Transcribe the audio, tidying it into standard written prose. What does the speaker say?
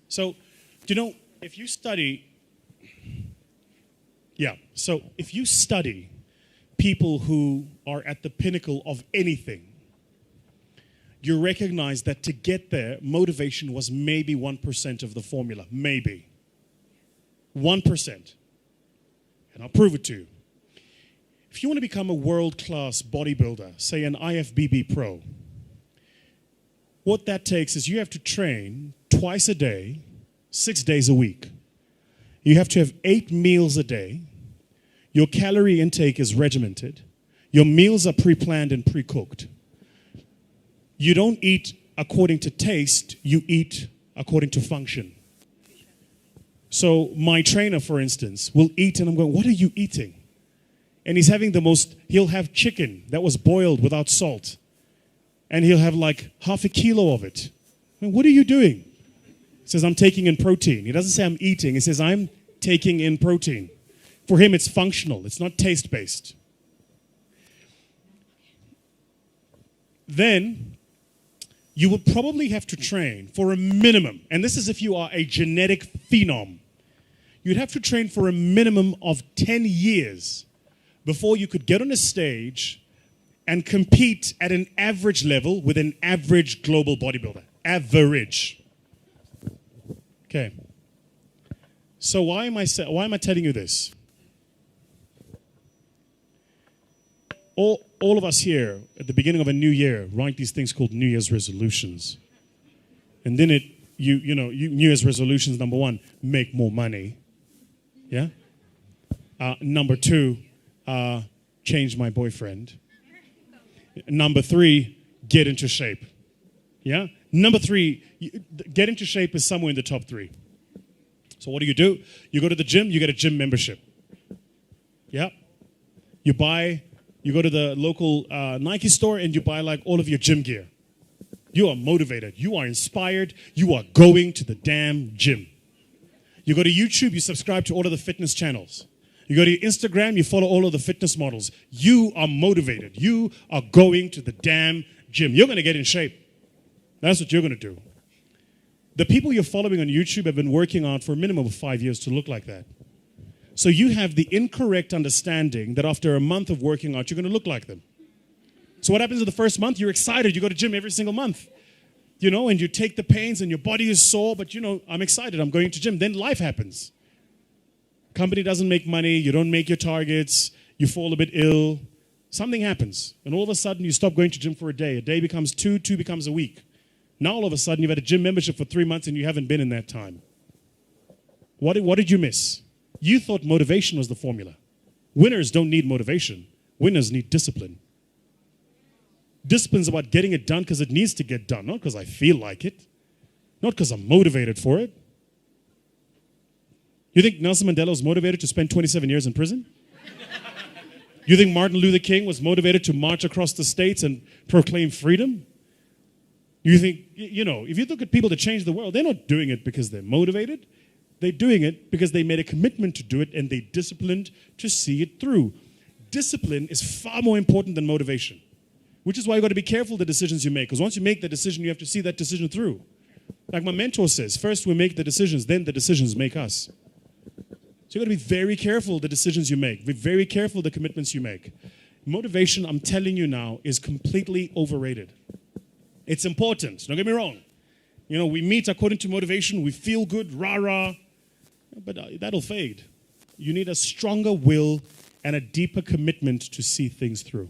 So, if you study, if you study people who are at the pinnacle of anything, you recognize that to get there, motivation was maybe 1% of the formula. Maybe. 1%. And I'll prove it to you. If you want to become a world-class bodybuilder, say an IFBB pro, what that takes is you have to train twice a day, 6 days a week. You have to have 8 meals a day. Your calorie intake is regimented. Your meals are pre-planned and pre-cooked. You don't eat according to taste, you eat according to function. So my trainer, for instance, will eat and I'm going, what are you eating? And he'll have chicken that was boiled without salt. And he'll have like half a kilo of it. What are you doing? He says, I'm taking in protein. He doesn't say I'm eating. He says, I'm taking in protein. For him, it's functional. It's not taste-based. Then, you will probably have to train for a minimum, and this is if you are a genetic phenom, you'd have to train for a minimum of 10 years before you could get on a stage and compete at an average level with an average global bodybuilder. Average. Okay. So why am I telling you this? All of us here at the beginning of a new year write these things called New Year's resolutions. And then New Year's resolutions, number 1, make more money. Yeah? Number 2, change my boyfriend. Number 3, get into shape. Yeah? Number 3, get into shape is somewhere in the top 3. So what do? You go to the gym, you get a gym membership. Yeah? You go to the local Nike store and you buy like all of your gym gear. You are motivated. You are inspired. You are going to the damn gym. You go to YouTube, you subscribe to all of the fitness channels. You go to Instagram, you follow all of the fitness models. You are motivated. You are going to the damn gym. You're going to get in shape. That's what you're going to do. The people you're following on YouTube have been working on for a minimum of 5 years to look like that. So you have the incorrect understanding that after a month of working out, you're going to look like them. So what happens in the first month? You're excited. You go to gym every single month. And you take the pains and your body is sore, but I'm excited. I'm going to gym. Then life happens. Company doesn't make money. You don't make your targets. You fall a bit ill. Something happens. And all of a sudden, you stop going to gym for a day. A day becomes 2, 2 becomes a week. Now all of a sudden, you've had a gym membership for 3 months and you haven't been in that time. What did you miss? You thought motivation was the formula. Winners don't need motivation. Winners need discipline. Discipline's about getting it done because it needs to get done, not because I feel like it, not because I'm motivated for it. You think Nelson Mandela was motivated to spend 27 years in prison? You think Martin Luther King was motivated to march across the states and proclaim freedom? You think, if you look at people that change the world, they're not doing it because they're motivated. They're doing it because they made a commitment to do it and they disciplined to see it through. Discipline is far more important than motivation, which is why you've got to be careful the decisions you make. Because once you make the decision, you have to see that decision through. Like my mentor says, first we make the decisions, then the decisions make us. So you've got to be very careful the decisions you make. Be very careful the commitments you make. Motivation, I'm telling you now, is completely overrated. It's important, don't get me wrong. We meet according to motivation, we feel good, rah-rah, but that'll fade. You need a stronger will and a deeper commitment to see things through.